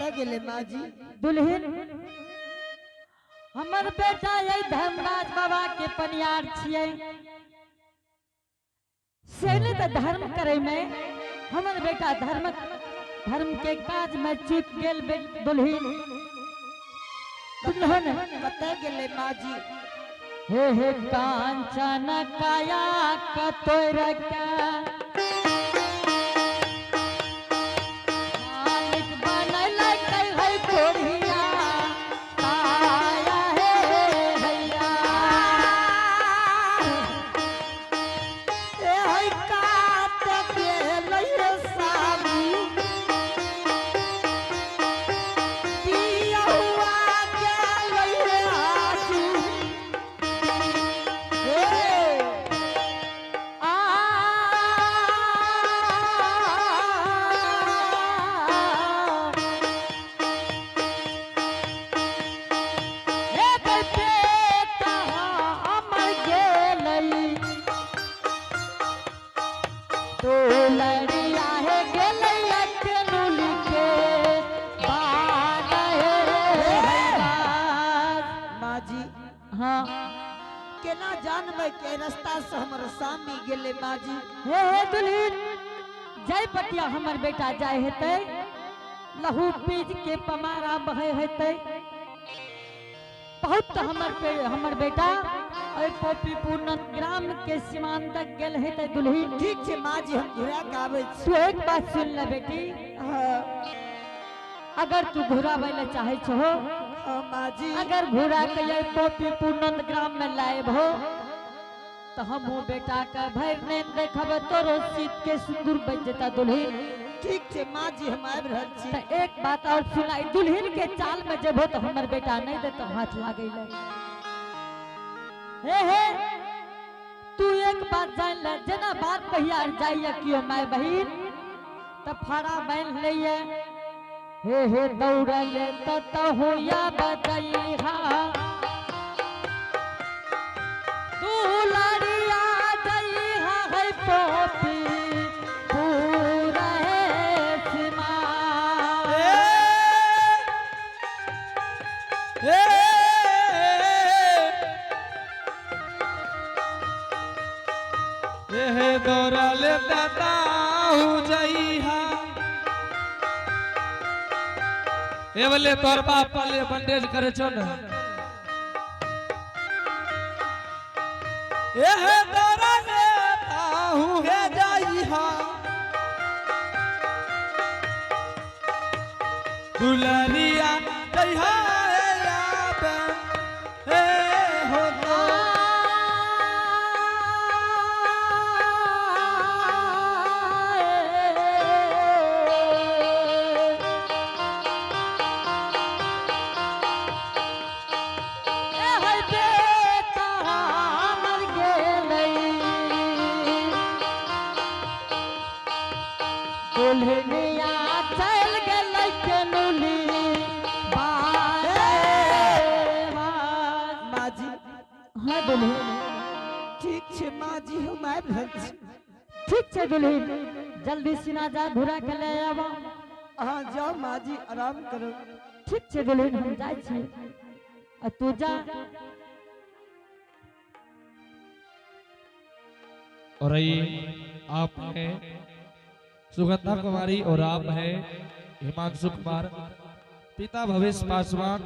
कते गेले माँ जी? दुल्हन हमर बेटा ये धर्मराज बाबा के पनियार छियै से ने तो धर्म करे में हमर बेटा धर्म के काज में चूक गेल दुल्हन दुल्हन कते गेले माँ जी? हे कांचन काया कतोर का मालिक बनल कई है कोढ़िया काया हे भैया ए है काते गेले सामी दिया हुआ गेले आजू हाँ केना जानबे के रास्ता से हमर सामी गेले माँ जी? हे दुल्हन जय पटिया हमर बेटा जाय हेते लहू पीज के पमारा बहे हेते बहुत हमर बेटा और पोपीपुर ग्राम के सीमांत तक गेल हेते दुल्हन। ठीक है माँ जी, हम घुरा के आवे छी। तू एक बात सुन ले बेटी, अगर तू घुरावे ले चाहे छो माँ जी, अगर घुरा के ये पोपीपुर ग्राम में लाएब हो तो हम बेटा का भर ने देखब तोरो सीत के सिंदूर बन जता दुल्हन। ठीक है माँ जी, हम आब रहल छी। तो एक बात और सुनाई, दुल्हन के चाल में जब हो तो हमर बेटा नहीं दे तो हाथ लागे हे तू एक बात जान ले, जना बात कहिया जाइए कियो माय बहिन तब फाड़ा बांध लइए हे दौड़ल तो होया बजइहा दुलारिया जइहा है पोपी पूरा सिमा हे दौड़ल बताऊ जइहा ए बोले तोर बाप पले बंडेज करे छो न ए दौड़ल बताऊ हे जइहा दुलरिया जइहा दुल्हनिया चल गेल केनुली माँ जी। हाँ दुल्हन ठीक है माँ जी, हम आब रहल छी। ठीक है दुल्हन, जल्दी सिना जा घुरा के ले आवा। हाँ जाओ माँ जी, आराम करो। ठीक है दुल्हन, हम जाय छी आ तू जा। और ये आप हैं सुगंधा कुमारी और आप हैं हिमांशु कुमार, पिता भवेश पासवान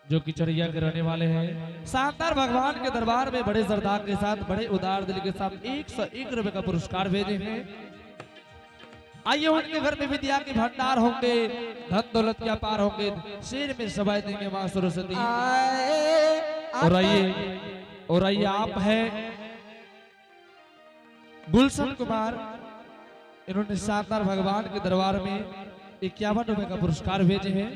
जो कि चढ़िया के रहने वाले हैं। शानदार भगवान के दरबार में बड़े श्रद्धा के साथ, बड़े उदार दिल के साथ 101 रुपए का पुरस्कार भेजे हैं। आइए उनके घर में विद्या के भंडार होंगे, धन दौलत के अपार होंगे, शेर में सवाई देंगे मां सरस्वती। और आइए आप हैं गुलशन कुमार, इन्होंने शानदार भगवान के दरबार में 51 रुपए का पुरस्कार भेजे हैं।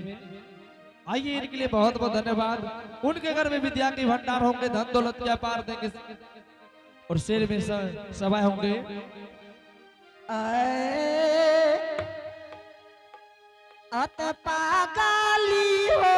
आइए इनके लिए बहुत बहुत धन्यवाद। उनके घर में विद्या के भंडार होंगे, धन दौलत के अपार देंगे और शेर में सवाई होंगे। अत पागली हो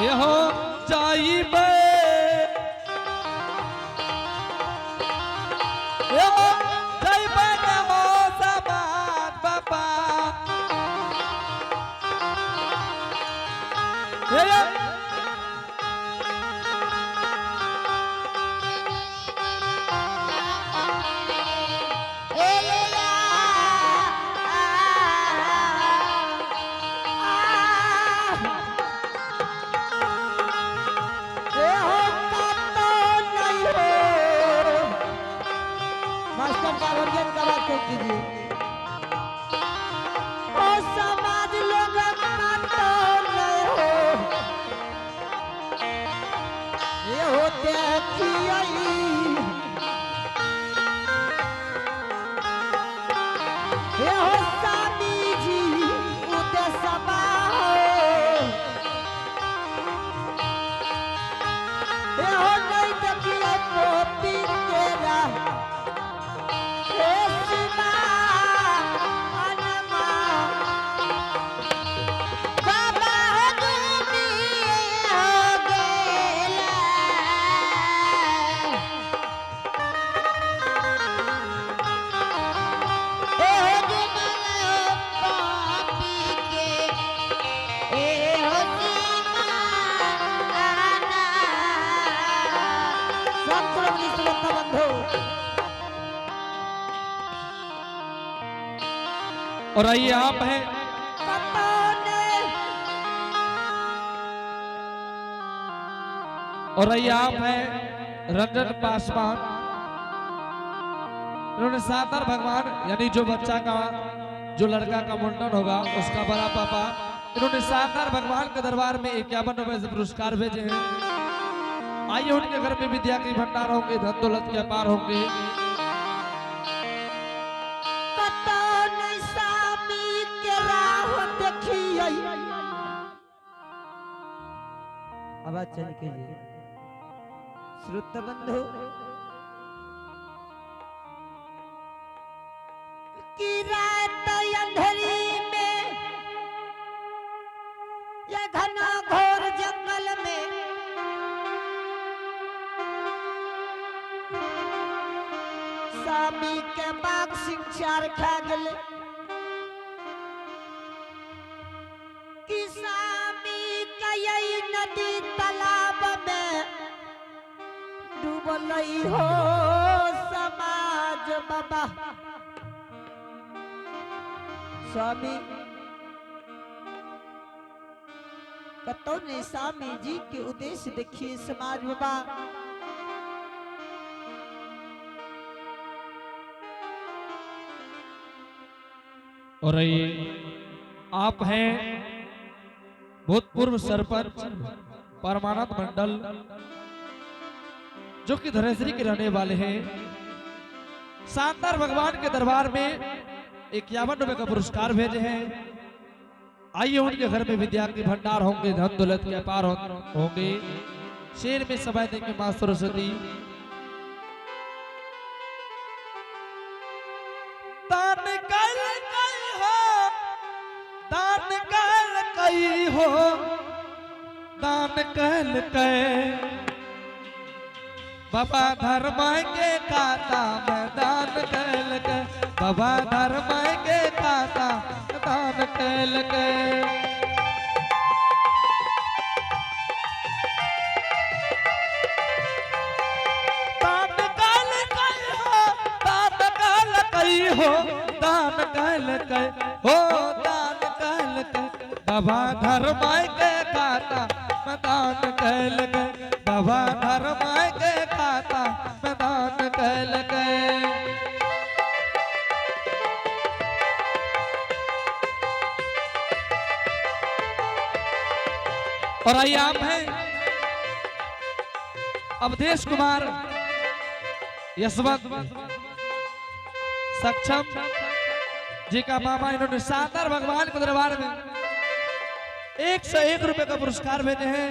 ये हो जाइबे ये हो जाइबे के हो समाज बाबा ये मास्टर का वर्जन करा के कीजिए। ओ समाज लोग काटो नहीं हो, ये होते खियाई, ये हो स्वामी जी उते सबा हो, ये हो नहीं देखिए पोपी तेरा और आइए आप हैं और आइए आप हैं रंजन पासवान। इन्होंने सातर भगवान यानी जो बच्चा का जो लड़का का मुंडन होगा उसका बड़ा पापा इन्होंने सातर भगवान के दरबार में 51 रुपए से पुरस्कार भेजे हैं। आइए उनके घर में विद्या के भंडार होंगे, धन दौलत के अपार होंगे। आवाज चल कीजिए श्रोता बंधु की रात अंधेरी में या घना घोर जंगल में स्वामी के बाग सिंचार खा गले कि स्वामी का यही नदी तालाब में डूबल हो समाज बाबा। स्वामी कतो ने स्वामी जी के उद्देश्य देखिए समाज बाबा। और ये आप हैं भूतपूर्व सरपंच परमानंद मंडल जो कि धनेश्वरी के रहने वाले हैं। शानदार भगवान के दरबार में 51 रुपए का पुरस्कार भेजे हैं। आइए उनके घर में विद्या के भंडार होंगे, धन दौलत के अपार होंगे। शेर में समय देंगे मां सरस्वती। दान कल कई हो, दान कल कई हो, दान कल कई बाबा धर्म के काता में दान कल के, बाबा धर्म के काता दान कल के। दान कल कई हो, दान कल कई हो, दान कल कई हो, दान कल कई बाबा धर्म के काता में दान कल के, बाबा धर्म के खाता मैदान कल गए। और आइए आप हैं अवधेश कुमार यशवंत सक्षम जी का मामा। इन्होंने शानदार भगवान के दरबार में 101 रुपए का पुरस्कार भेजे हैं।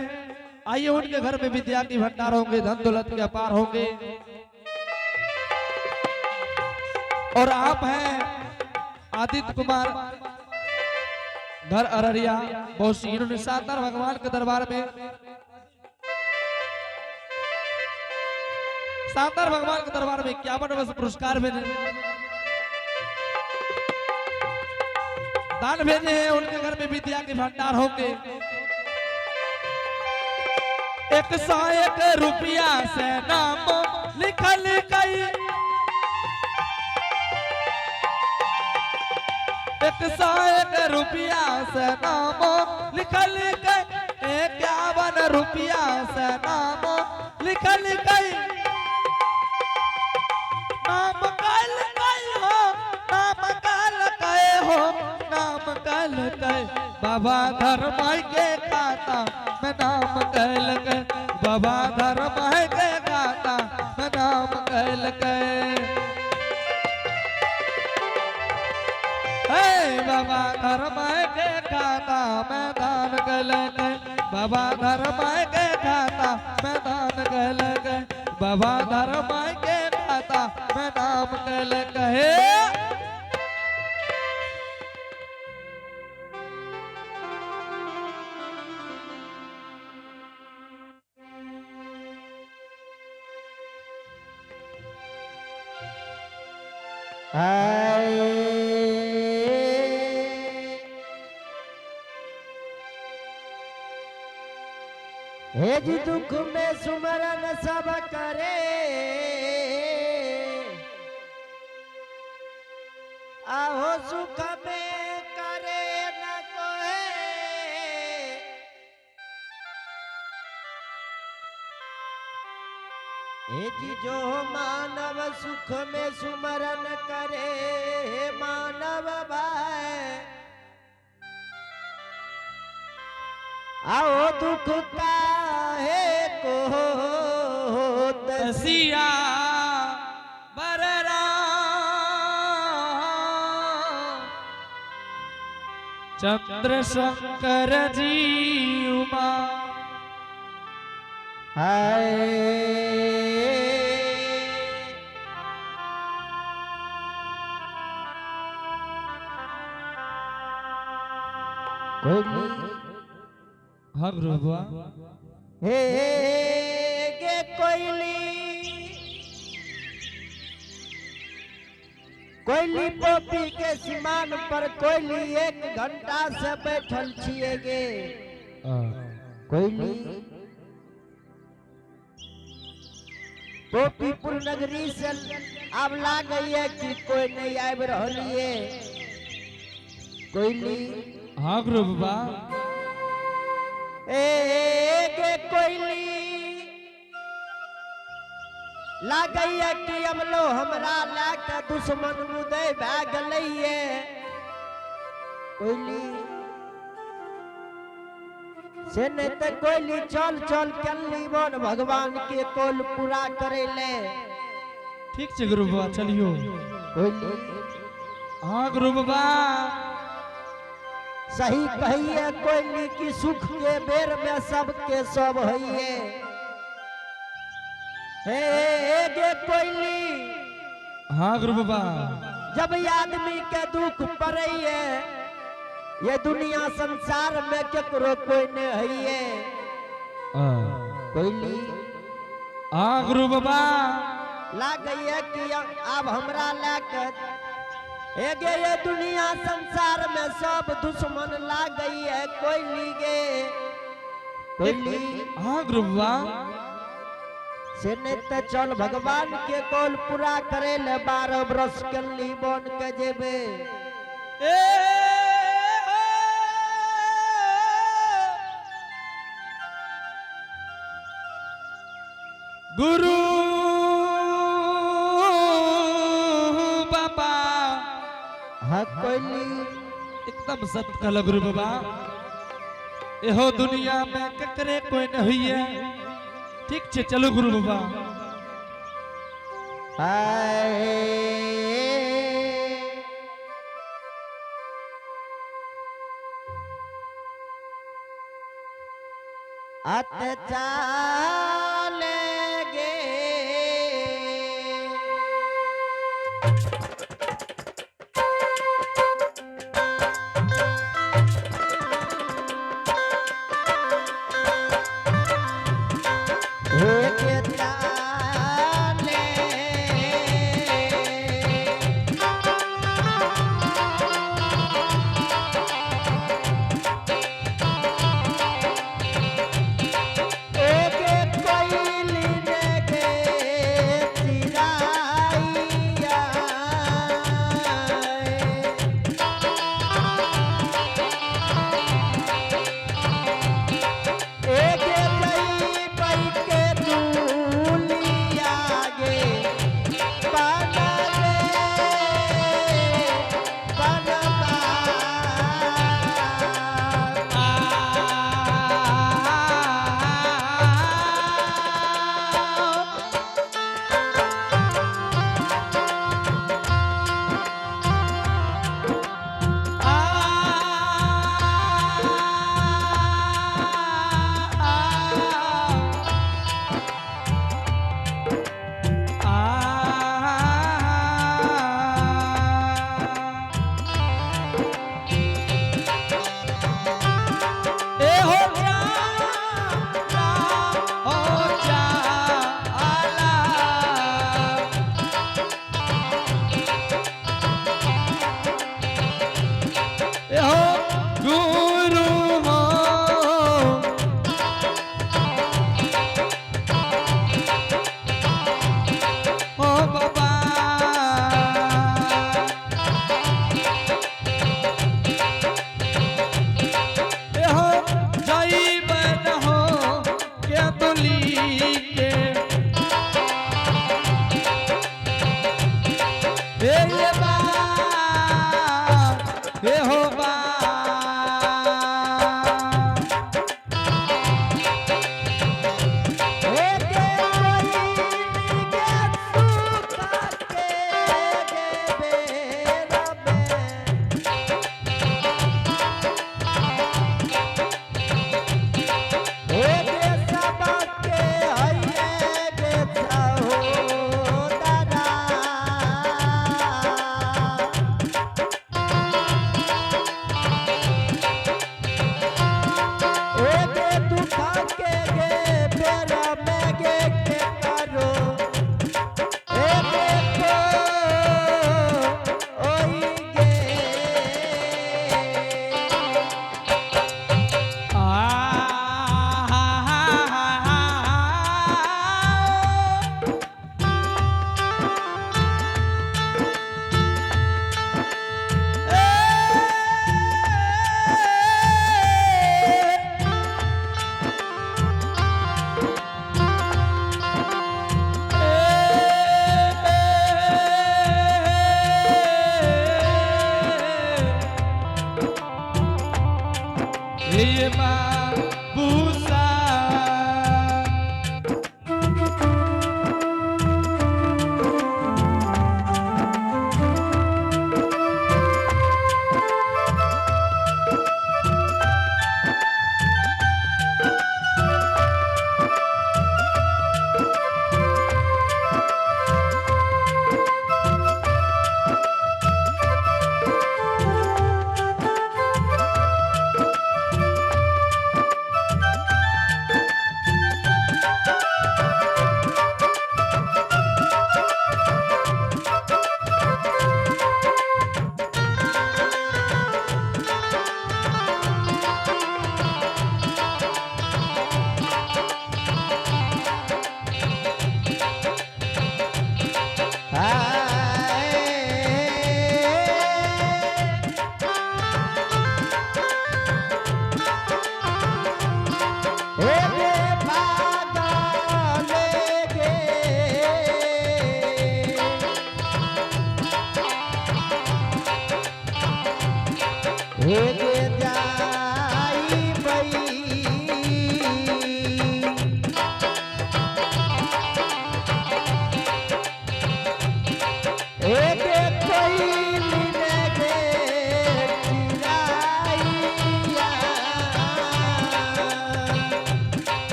आइए उनके घर में विद्या की भंडार होंगे, धन दौलत के अपार होंगे। और आप हैं आदित्य कुमार घर अररिया बहुत इन्होंने शानदार भगवान के दरबार में शानदार भगवान के दरबार में 51 पुरस्कार भेजे दान भेजे हैं। उनके घर में विद्या के भंडार होके 101 रुपया से नाम लिखल गई 101 रुपया से नाम लिखल गई 51 रुपया से नाम लिखल गई नाम कल गए हो नाम कल गए हो नाम कल गए बाबा धर्म के खाता मैं नाम कल गए बाबा धर्म के खाता मैं नाम कल गए बाबा धर्म के खाता मैं दान कल गए बाबा धर्म के खाता मैं दान कल गए बाबा धर्म के खाता मैं नाम कल कहे हे जी दुख में सुमरन सब करे आहो सुख में करे न कोई हे जी जो मानव सुख में सुमरन करे मानव भाई आओ दुख काहे को सिया बररा चंद्र शंकर जी उमा हाँ गुरुआ हे गे कोयली कोयली पोपी के सीमान पर कोयली 1 घंटा से बैठल छिए गे कोयली पोपीपुर नगरी से अब लागैए कि कोई नहीं आब रहिए कोयली हाँ गुरुआ गे कोयली लागैया कि अब लो हमरा लाके दुश्मन मुदे भए गेलैये कोयली से नहीं तो कोयली चल चल कल्ली बन भगवान के कोल पूरा करे ले ठीक है गुरुआ चलियो कोयली हाँ गुरुआ सही कहिए कोयली की सुख के बेर में सबके सब हइए हे गे कोयली हाँ गुरुआ जब आदमी के दुख पड़े ये दुनिया संसार में केकरो कोई नहीं हइए कोयली हाँ गुरुआ लागैए कि अब हमरा लाके ये दुनिया संसार में सब दुश्मन लाग गई है कोयली गे कोयली हाँ गुरुआ से नहीं तो चल भगवान के कॉल पूरा करे ले 12 बरस कल्ली बन के जेबे गुरु हाँ कोयली एकदम सत्य कहल गुरु बाबा एहो दुनिया में ककरे कोई न हुई है ठीक छे चलो गुरु बाबा चलेगे ये बाबूसा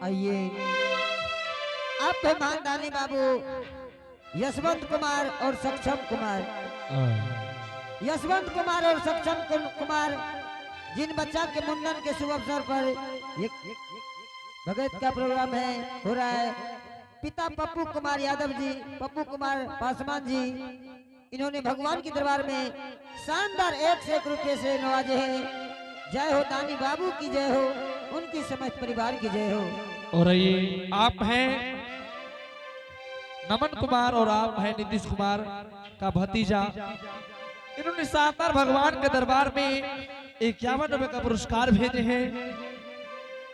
आइए आप मेहमानदानी बाबू यशवंत कुमार और सक्षम कुमार, यशवंत कुमार और सक्षम कुमार जिन बच्चा के मुंडन के शुभ अवसर पर भगत का प्रोग्राम हो रहा है। पिता पप्पू कुमार यादव जी, पप्पू कुमार पासवान जी, इन्होंने भगवान के दरबार में शानदार 1 रुपये से नवाजे हैं। जय हो दानी बाबू की जय हो, उनकी समस्त परिवार की जय हो। और ये आप हैं नमन कुमार और आप हैं नीतीश कुमार का भतीजा। इन्होंने शानदार भगवान के दरबार में 51 रुपए का पुरस्कार भेजे हैं।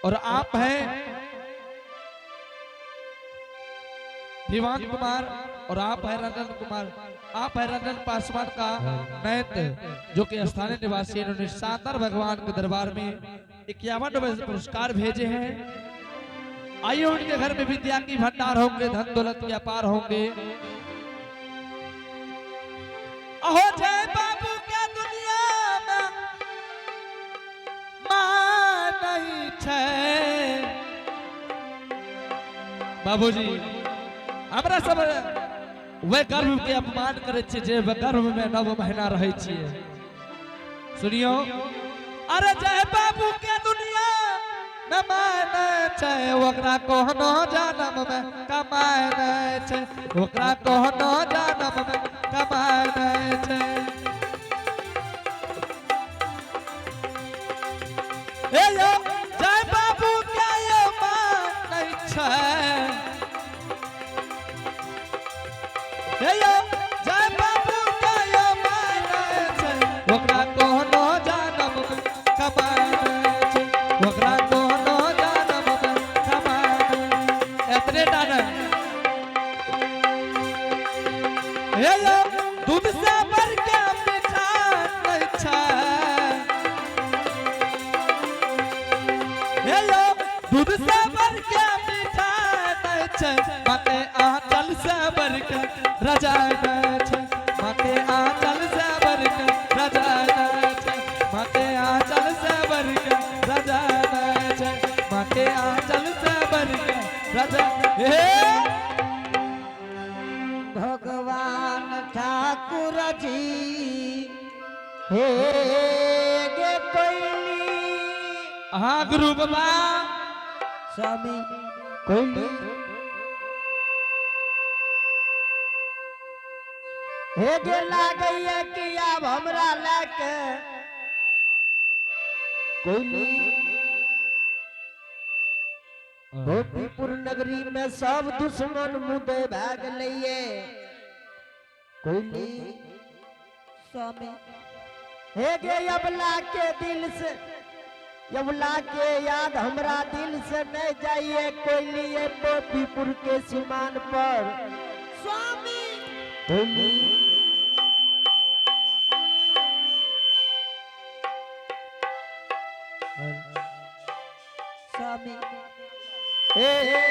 और आप हैं दीवान कुमार और आप हैं रंजन कुमार, आप हैं रंजन पासवान का नैत जो कि स्थानीय निवासी। इन्होंने शानदार भगवान के दरबार में 51 रुपए पुरस्कार भेजे हैं। आइए उनके घर में विद्या की भंडार होंगे, धन दौलत के अपार होंगे। अहो जय बाबू क्या दुनिया में मां नहीं छे। बाबूजी हमरा सब वे गर्भ के अपमान करे छे जे वे गर्भ में 9 महीना रहे छिए। सुनियो, अरे जय बाबू के दुनिया में माने छे, ओकरा कोनो जन्म में कमाने छे, ओकरा कोनो जन्म में कमाने छे। ए यो जय बाबू क्या ये माने छे। ए यो जय बाबू क्या ये माने छे, ओकरा कोनो जन्म में कमाने छे, ओकरा दूध से भर के मीठा नहीं छे। दूध से भर के मीठा नहीं छे, माते आंचल से भर के राजा नहीं छे, माते आंचल से भर के राजा नहीं छे, माते आंचल से भर के राजा नहीं छे, माते आंचल से भर के राजा। भगवान ठाकुर जी हे गे कोयली। हाँ गुरु बाबा स्वामी कोई हे गे लागैया कि अब हमरा लेके कोई गोपीपुर नगरी में सब दुश्मन मुदे भाग लिए कोई स्वामी हे गे अबला के दिल से यबला के याद हमरा दिल से नहीं जाइए कोई लिए गोपीपुर के सीमान पर स्वामी कोई स्वामी हे गे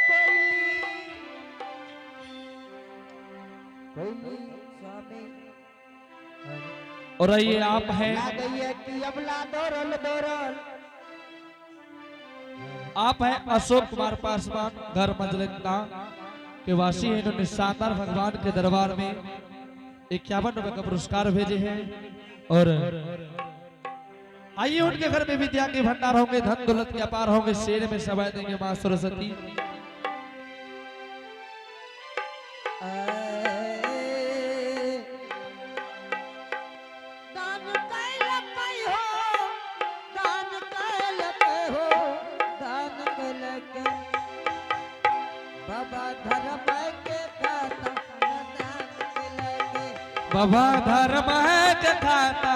कोई स्वामी और ये आप हैं, लागैया कि अबला दौड़ल दौड़ल आप हैं अशोक कुमार पासवान, घर मजलिंदा के वासी हैं। इन्होंने शानदार भगवान के दरबार में 51 रुपए का पुरस्कार भेजे हैं। और आइए उनके घर में विद्या के भंडार होंगे, धन दौलत के अपार होंगे, शेर में सवाए देंगे मां सरस्वती। दान कैलकै हो, दान कैलकै हो, दान कैलकै। बाबा धर्म के खाता दान कैलकै। बाबा धर्म है के खाता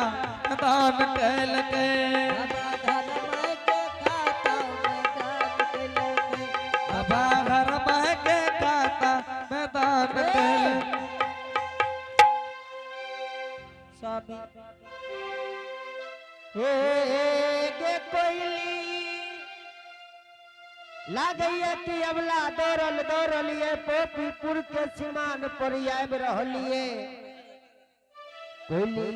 दान कैल के, बाबा धर्म के खाता दान कैलकै। बाबा धर्म है के खाता में दान कैल। स्वामी हे गे कोयली लागैया कि अबला दौड़ल दौड़ल ये गोपीपुर के सीमान पर आब रहलिए कोयली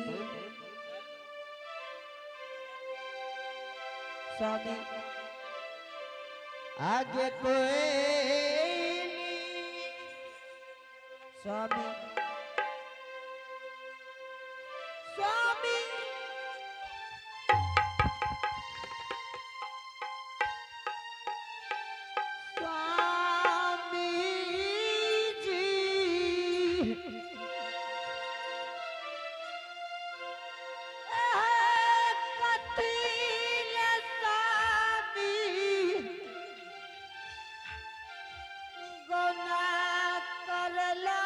स्वामी आगे कोयली स्वामी स्वामी स्वामी जी कतिल स्वामी गुना करला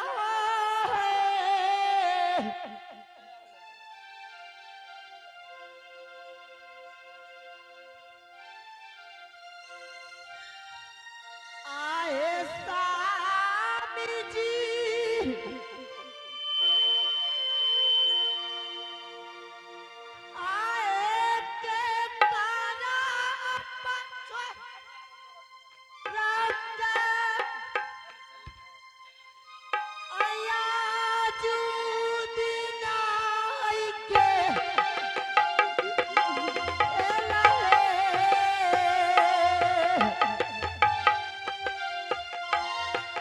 आए स्वामी जी आए के तारा पछो रंग आया जुदिना के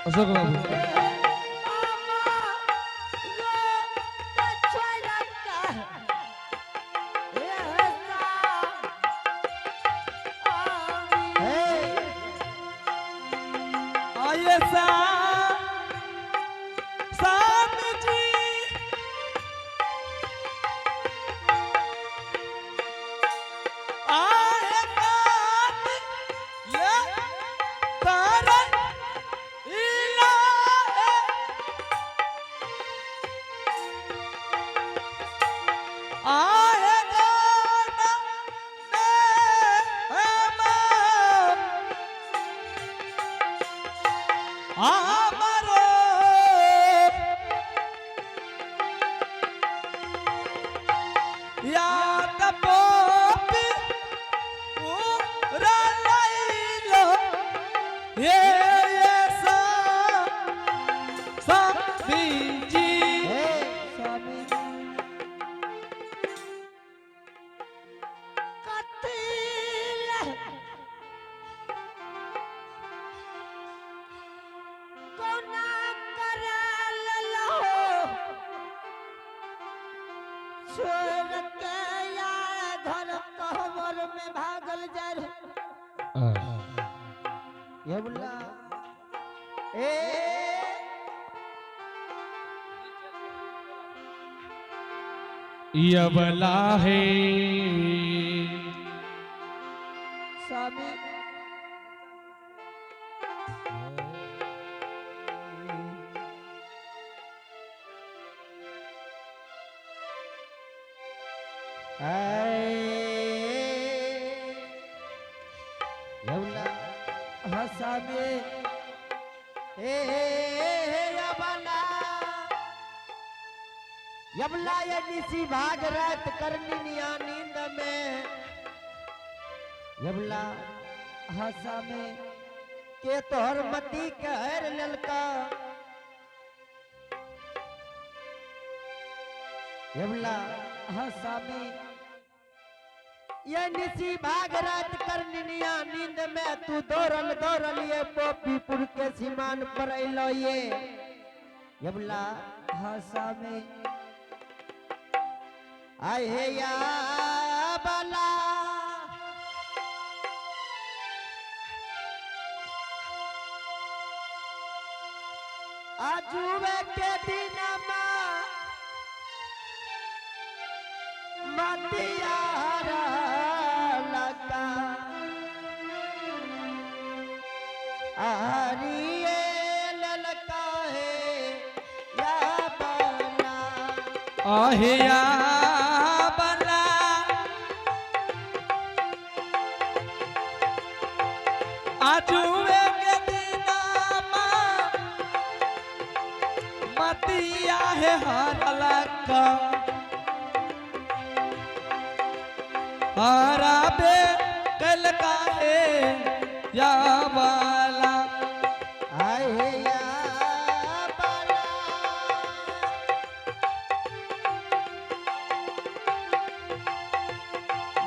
अशोक बाबू आइए स्वामी जी आए कात ये तारन इलाहे आए गाना हमारे याद पोपी पूरा लैलो ये स्वामी जी स्वामी कतिल कोना करल लहो छोड़ के या घर कहवर में भागल जा रे। यबला ए यबला है स्वामी यबला हसा में यबला यबला ये निसी भाग रात करनी निया नींद में यबला हसा में के तोहर मती कहर ललका यबला हसा में ये निसी भाग रात करनिया नींद में तू दौड़ल दौड़ल ये पोपीपुर के सीमान पर अलो ये यबला हसा में आए हे या बला आजुवे के दिन मतिया लगा आरिये ललका है या बला আহিয়া बला आजुए के दिनामा मतिया है हरला का हरा बे कल का है या वाला आए हे या बला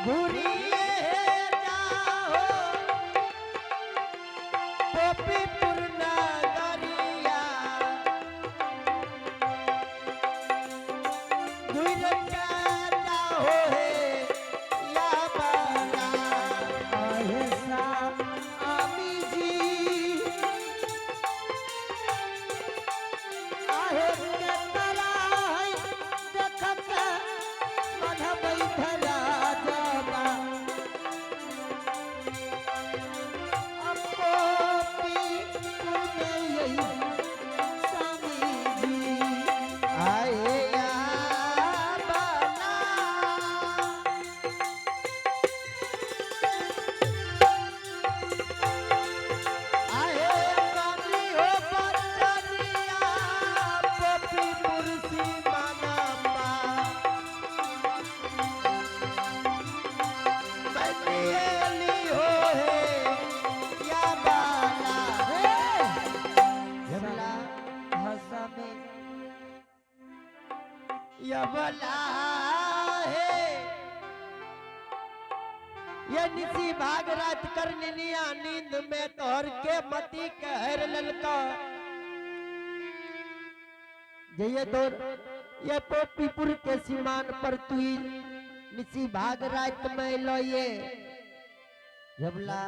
घुरिए जाओ पोपीपुर नगरिया घुर के जाओ हे या बला आहे स्वामी जी आहे के तराई देखत मन बैठला जाबा अपोपी में यही स्वामी जी आए या बला आए बानी हो बचनिया पोपीपुर सीमानामा बनिएली हो हे या बाला यबला हसा में यबला है ये निसी भाग रात करनिया नींद में तोहर के मती कहर ललका जय तोर ये पोपीपुर के सीमान पर तू निसी भाग रात में लो ये यबला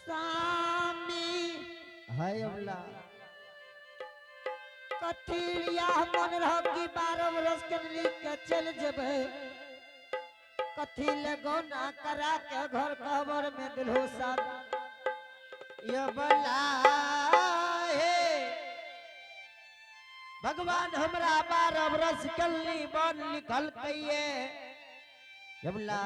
स्वामी है यबला कथिलिया मन रह की 12 बरस के लिख के चल जबे कथी ले गौना करा के घर कबर में दिलहो साहब यबला हे भगवान हमरा 12 बरस कल्ली बन लिखल कहिए यबला